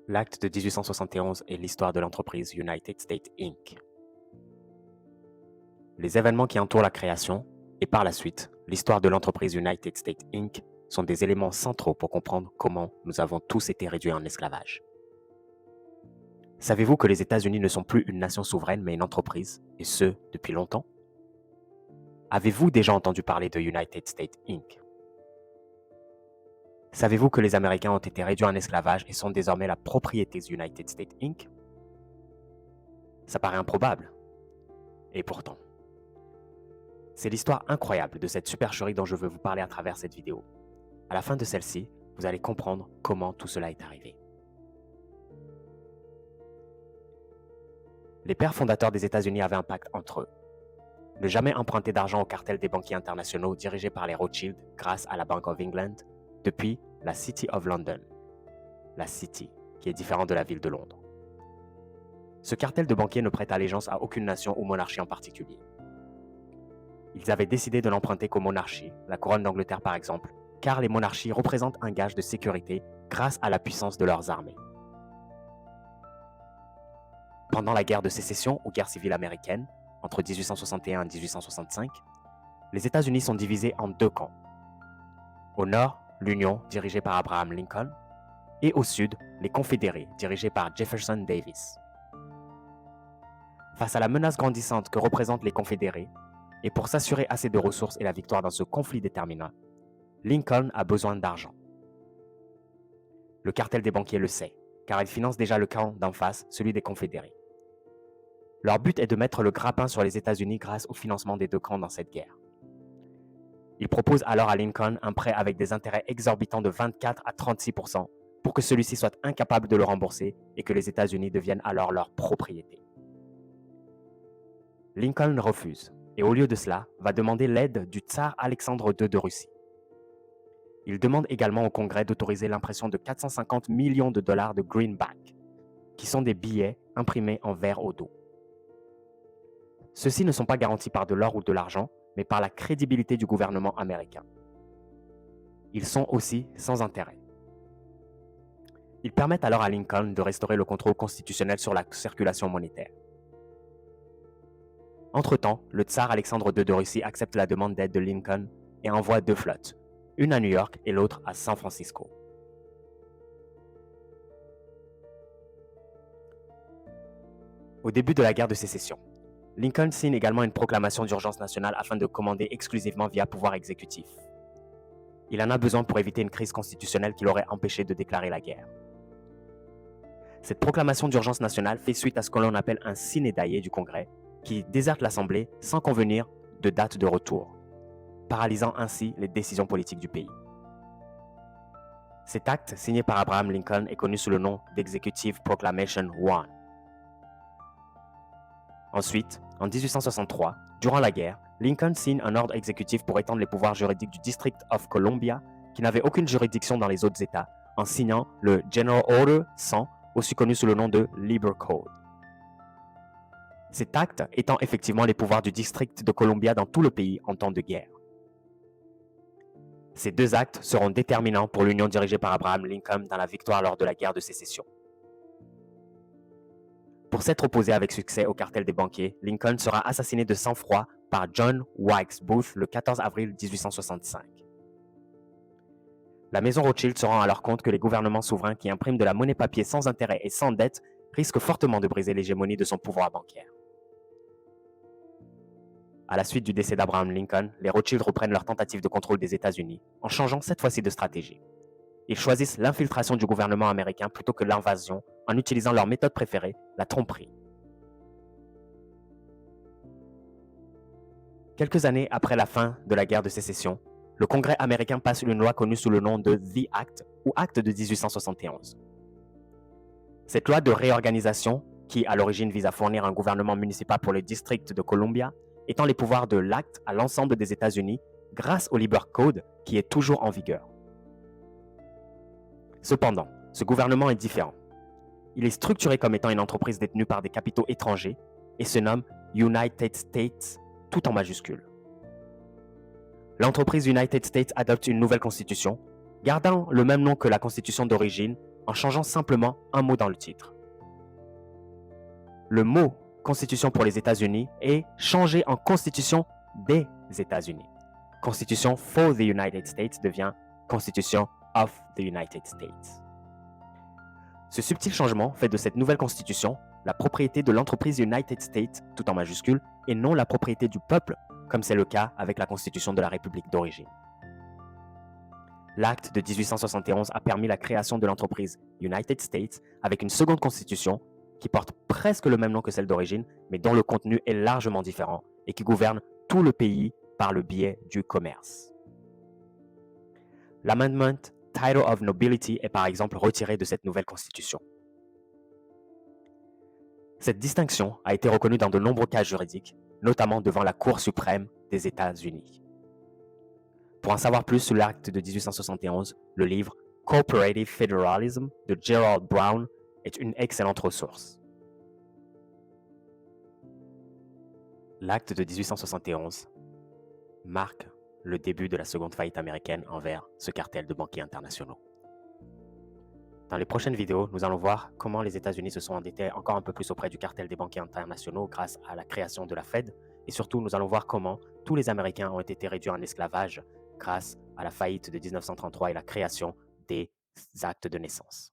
L'acte de 1871 est l'histoire de l'entreprise United States Inc. Les événements qui entourent la création, et par la suite, l'histoire de l'entreprise United States Inc. sont des éléments centraux pour comprendre comment nous avons tous été réduits en esclavage. Savez-vous que les États-Unis ne sont plus une nation souveraine mais une entreprise, et ce, depuis longtemps? Avez-vous déjà entendu parler de United States Inc.? Savez-vous que les Américains ont été réduits en esclavage et sont désormais la propriété United States Inc.? Ça paraît improbable. Et pourtant. C'est l'histoire incroyable de cette supercherie dont je veux vous parler à travers cette vidéo. À la fin de celle-ci, vous allez comprendre comment tout cela est arrivé. Les pères fondateurs des États-Unis avaient un pacte entre eux. Ne jamais emprunter d'argent au cartel des banquiers internationaux dirigés par les Rothschild grâce à la Bank of England depuis la City of London. La City, qui est différente de la ville de Londres. Ce cartel de banquiers ne prête allégeance à aucune nation ou monarchie en particulier. Ils avaient décidé de n'emprunter qu'aux monarchies, la couronne d'Angleterre par exemple, car les monarchies représentent un gage de sécurité grâce à la puissance de leurs armées. Pendant la guerre de sécession ou guerre civile américaine, entre 1861 et 1865, les États-Unis sont divisés en deux camps. Au nord, l'Union, dirigée par Abraham Lincoln, et au sud, les Confédérés, dirigés par Jefferson Davis. Face à la menace grandissante que représentent les Confédérés, et pour s'assurer assez de ressources et la victoire dans ce conflit déterminant, Lincoln a besoin d'argent. Le cartel des banquiers le sait, car il finance déjà le camp d'en face, celui des Confédérés. Leur but est de mettre le grappin sur les États-Unis grâce au financement des deux camps dans cette guerre. Ils proposent alors à Lincoln un prêt avec des intérêts exorbitants de 24 à 36% pour que celui-ci soit incapable de le rembourser et que les États-Unis deviennent alors leur propriété. Lincoln refuse et au lieu de cela va demander l'aide du tsar Alexandre II de Russie. Il demande également au Congrès d'autoriser l'impression de 450 millions de dollars de greenback, qui sont des billets imprimés en verre au dos. Ceux-ci ne sont pas garantis par de l'or ou de l'argent, mais par la crédibilité du gouvernement américain. Ils sont aussi sans intérêt. Ils permettent alors à Lincoln de restaurer le contrôle constitutionnel sur la circulation monétaire. Entre-temps, le tsar Alexandre II de Russie accepte la demande d'aide de Lincoln et envoie deux flottes, une à New York et l'autre à San Francisco. Au début de la guerre de sécession, Lincoln signe également une proclamation d'urgence nationale afin de commander exclusivement via pouvoir exécutif. Il en a besoin pour éviter une crise constitutionnelle qui l'aurait empêché de déclarer la guerre. Cette proclamation d'urgence nationale fait suite à ce que l'on appelle un sine die du Congrès, qui déserte l'Assemblée sans convenir de date de retour, paralysant ainsi les décisions politiques du pays. Cet acte, signé par Abraham Lincoln, est connu sous le nom d'Executive Proclamation 1. Ensuite, en 1863, durant la guerre, Lincoln signe un ordre exécutif pour étendre les pouvoirs juridiques du District of Columbia, qui n'avait aucune juridiction dans les autres États, en signant le General Order 100, aussi connu sous le nom de Lieber Code. Cet acte étend effectivement les pouvoirs du District de Columbia dans tout le pays en temps de guerre. Ces deux actes seront déterminants pour l'union dirigée par Abraham Lincoln dans la victoire lors de la guerre de sécession. Pour s'être opposé avec succès au cartel des banquiers, Lincoln sera assassiné de sang-froid par John Wilkes Booth le 14 avril 1865. La maison Rothschild se rend alors compte que les gouvernements souverains qui impriment de la monnaie papier sans intérêt et sans dette risquent fortement de briser l'hégémonie de son pouvoir bancaire. À la suite du décès d'Abraham Lincoln, les Rothschild reprennent leur tentative de contrôle des États-Unis, en changeant cette fois-ci de stratégie. Ils choisissent l'infiltration du gouvernement américain plutôt que l'invasion, en utilisant leur méthode préférée, la tromperie. Quelques années après la fin de la guerre de sécession, le Congrès américain passe une loi connue sous le nom de The Act, ou Acte de 1871. Cette loi de réorganisation, qui à l'origine vise à fournir un gouvernement municipal pour le District de Columbia, étend les pouvoirs de l'acte à l'ensemble des États-Unis grâce au Lieber Code qui est toujours en vigueur. Cependant, ce gouvernement est différent. Il est structuré comme étant une entreprise détenue par des capitaux étrangers et se nomme United States, tout en majuscules. L'entreprise United States adopte une nouvelle constitution, gardant le même nom que la constitution d'origine, en changeant simplement un mot dans le titre. Le mot Constitution pour les États-Unis est changé en Constitution des États-Unis. Constitution for the United States devient Constitution of the United States. Ce subtil changement fait de cette nouvelle constitution la propriété de l'entreprise United States, tout en majuscule, et non la propriété du peuple, comme c'est le cas avec la constitution de la République d'origine. L'acte de 1871 a permis la création de l'entreprise United States avec une seconde constitution qui porte presque le même nom que celle d'origine, mais dont le contenu est largement différent et qui gouverne tout le pays par le biais du commerce. L'amendment Title of Nobility est par exemple retiré de cette nouvelle constitution. Cette distinction a été reconnue dans de nombreux cas juridiques, notamment devant la Cour suprême des États-Unis. Pour en savoir plus sur l'acte de 1871, le livre Corporative Federalism de Gerald Brown est une excellente ressource. L'acte de 1871 marque le début de la seconde faillite américaine envers ce cartel de banquiers internationaux. Dans les prochaines vidéos, nous allons voir comment les États-Unis se sont endettés encore un peu plus auprès du cartel des banquiers internationaux grâce à la création de la Fed, et surtout nous allons voir comment tous les Américains ont été réduits en esclavage grâce à la faillite de 1933 et la création des actes de naissance.